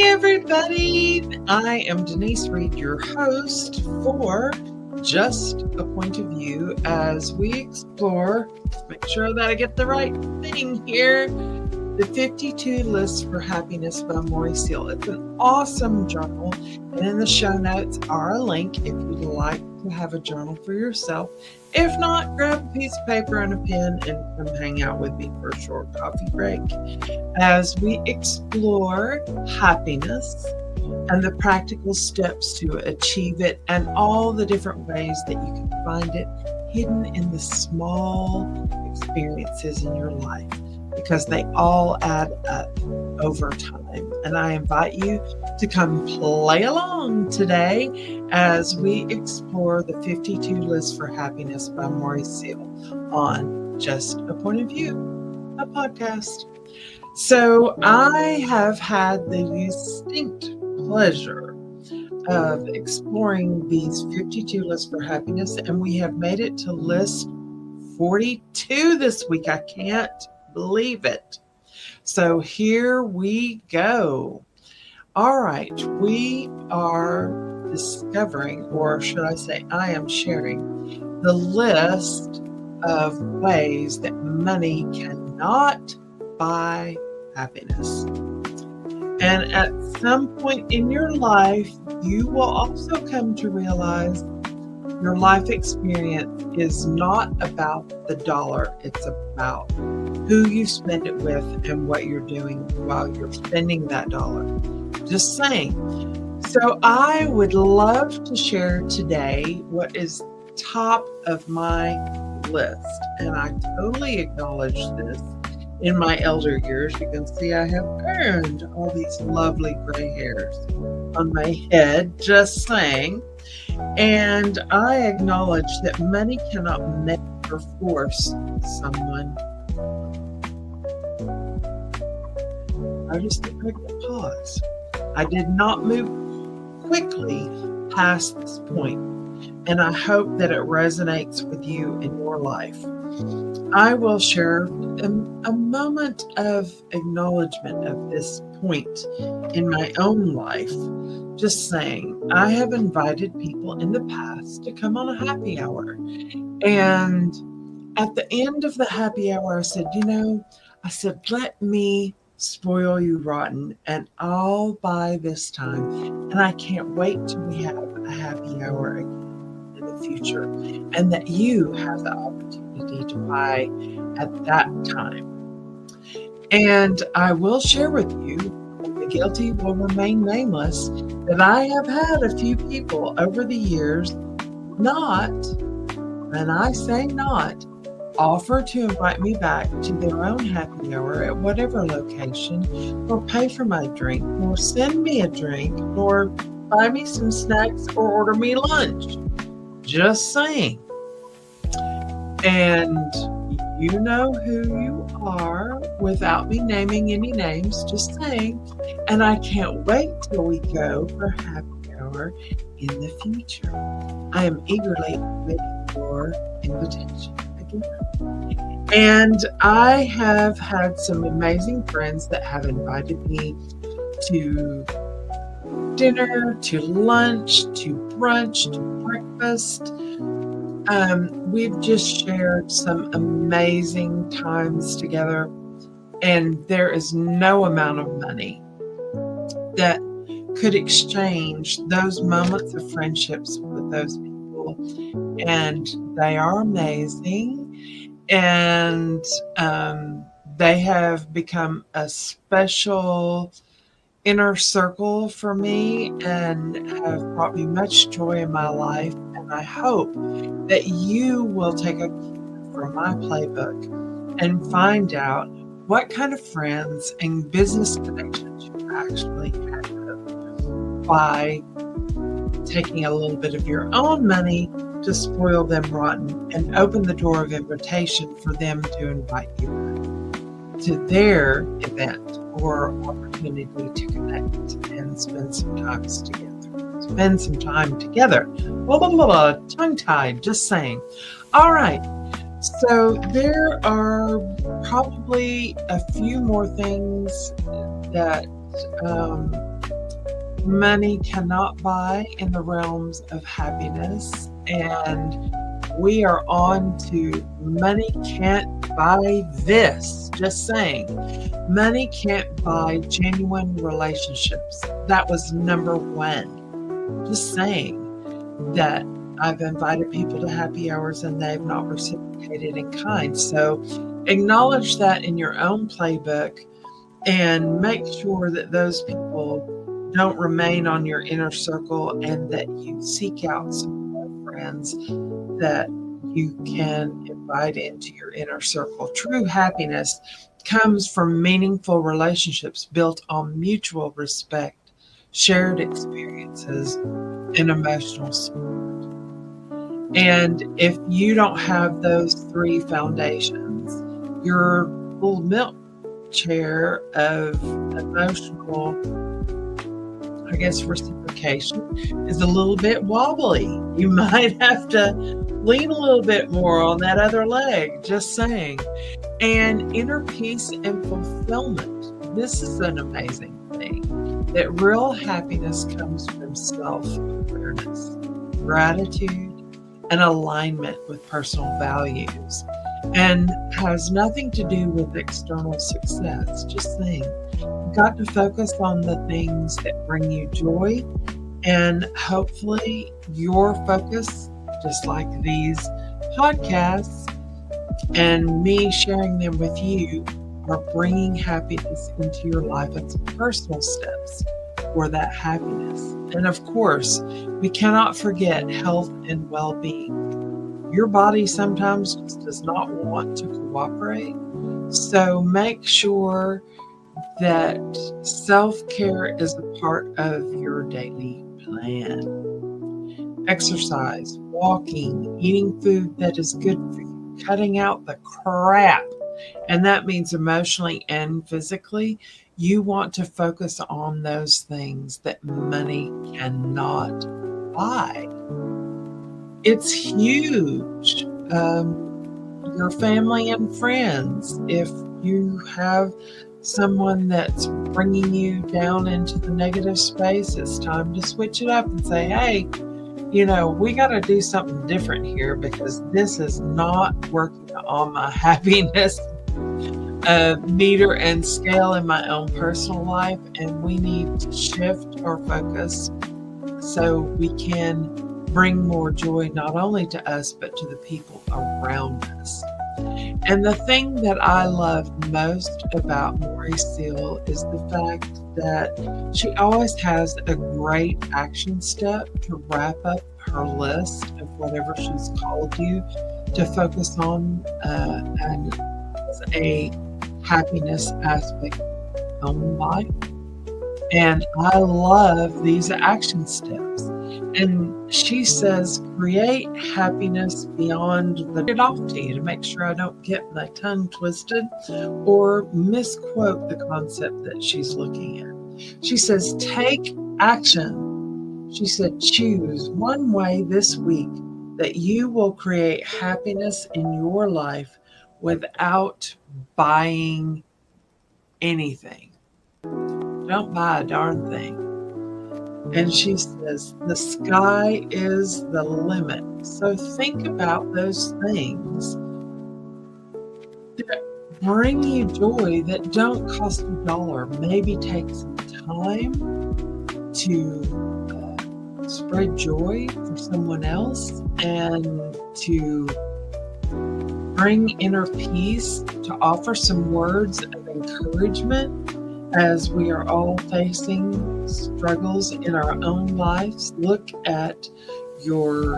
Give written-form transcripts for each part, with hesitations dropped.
everybody. I am Denise Reed, your host for Just a Point of View as we explore, make sure that I get the right thing here, the 52 Lists for Happiness by Moorea Seal. It's an awesome journal, and in the show notes are a link if you'd like to have a journal for yourself. If not, grab a piece of paper and a pen and come hang out with me for a short coffee break as we explore happiness and the practical steps to achieve it and all the different ways that you can find it hidden in the small experiences in your life, because they all add up over time. And I invite you to come play along today as we explore the 52 Lists for Happiness by Moorea Seal on Just a Point of View, a podcast. So I have had the distinct pleasure of exploring these 52 Lists for Happiness, and we have made it to list 42 this week. I can't believe it. So here we go. All right, we are discovering, or should I say, I am sharing the list of ways that money cannot buy happiness. And at some point in your life, you will also come to realize your life experience is not about the dollar. It's about who you spend it with and what you're doing while you're spending that dollar. Just saying. So I would love to share today what is top of my list. And I totally acknowledge this. In my elder years, you can see I have earned all these lovely gray hairs on my head. Just saying. And I acknowledge that money cannot make or force someone. I just took a pause. I did not move quickly past this point, and I hope that it resonates with you in your life. I will share a moment of acknowledgement of this point in my own life. Just saying, I have invited people in the past to come on a happy hour. And at the end of the happy hour, I said, let me spoil you rotten, and I'll buy this time. And I can't wait till we have a happy hour again in the future, and that you have the opportunity to buy at that time. And I will share with you, the guilty will remain nameless, that I have had a few people over the years not, and I say not, offer to invite me back to their own happy hour at whatever location, or pay for my drink, or send me a drink, or buy me some snacks, or order me lunch. Just saying. And you know who you are without me naming any names, just saying. And I can't wait till we go for happy hour in the future. I am eagerly waiting for invitation again. And I have had some amazing friends that have invited me to dinner, to lunch, to brunch, to breakfast. We've just shared some amazing times together, and there is no amount of money that could exchange those moments of friendships with those people. And they are amazing, and they have become a special inner circle for me and have brought me much joy in my life. And I hope that you will take a cue from my playbook and find out what kind of friends and business connections you actually have by taking a little bit of your own money to spoil them rotten and open the door of invitation for them to invite you to their event or opportunity to connect and spend some time together. Tongue-tied, just saying. All right. So there are probably a few more things that money cannot buy in the realms of happiness. And we are on to money can't buy this. Just saying. Money can't buy genuine relationships. That was number one. Just saying that I've invited people to happy hours and they've not reciprocated in kind. So acknowledge that in your own playbook and make sure that those people don't remain on your inner circle and that you seek out some more friends that you can invite into your inner circle. True happiness comes from meaningful relationships built on mutual respect, shared experiences, and emotional support. And if you don't have those three foundations, your little milk chair of emotional, I guess, reciprocation is a little bit wobbly. You might have to lean a little bit more on that other leg, just saying. And inner peace and fulfillment. This is an amazing thing, that real happiness comes from self-awareness, gratitude, and alignment with personal values, and has nothing to do with external success. Just saying, you've got to focus on the things that bring you joy, and hopefully your focus, just like these podcasts and me sharing them with you, are bringing happiness into your life and some personal steps for that happiness. And of course, we cannot forget health and well-being. Your body sometimes just does not want to cooperate. So make sure that self-care is a part of your daily plan. Exercise, walking, eating food that is good for you, cutting out the crap. And that means emotionally and physically. You want to focus on those things that money cannot buy. It's huge. Your family and friends. If you have someone that's bringing you down into the negative space, it's time to switch it up and say, hey, we got to do something different here because this is not working on my happiness meter and scale in my own personal life. And we need to shift our focus so we can bring more joy not only to us, but to the people around us. And the thing that I love most about Moorea Seal is the fact that she always has a great action step to wrap up her list of whatever she's called you to focus on and as a happiness aspect of your own life. And I love these action steps. And she says, create happiness beyond the it off to you to make sure I don't get my tongue twisted or misquote the concept that she's looking at. She says, take action. She said, choose one way this week that you will create happiness in your life without buying anything. Don't buy a darn thing. And she says, the sky is the limit. So think about those things that bring you joy that don't cost $1. Maybe take some time to spread joy for someone else and to bring inner peace, to offer some words of encouragement as we are all facing struggles in our own lives. Look at your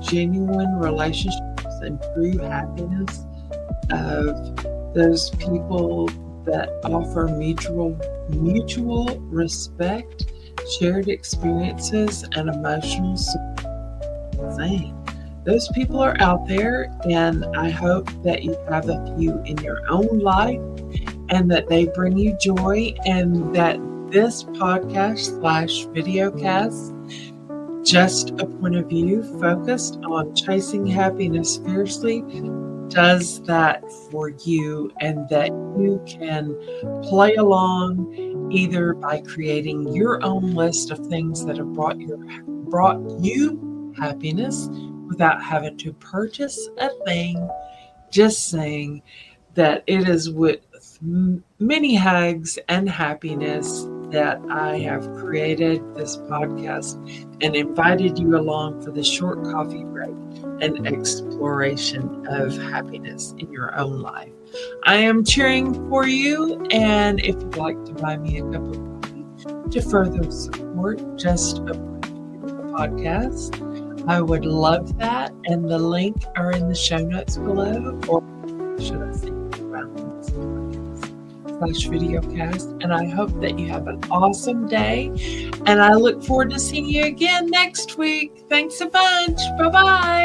genuine relationships and true happiness of those people that offer mutual respect, shared experiences, and emotional support. Same. Those people are out there, and I hope that you have a few in your own life and that they bring you joy, and that this podcast / videocast, just a point of view focused on chasing happiness fiercely, does that for you, and that you can play along either by creating your own list of things that have brought you happiness without having to purchase a thing, just saying that it is with many hugs and happiness that I have created this podcast and invited you along for this short coffee break and exploration of happiness in your own life. I am cheering for you, and if you'd like to buy me a cup of coffee to further support Just a podcast, I would love that, and the link are in the show notes below, or should I say /videocast. And I hope that you have an awesome day, and I look forward to seeing you again next week. Thanks a bunch. Bye-bye.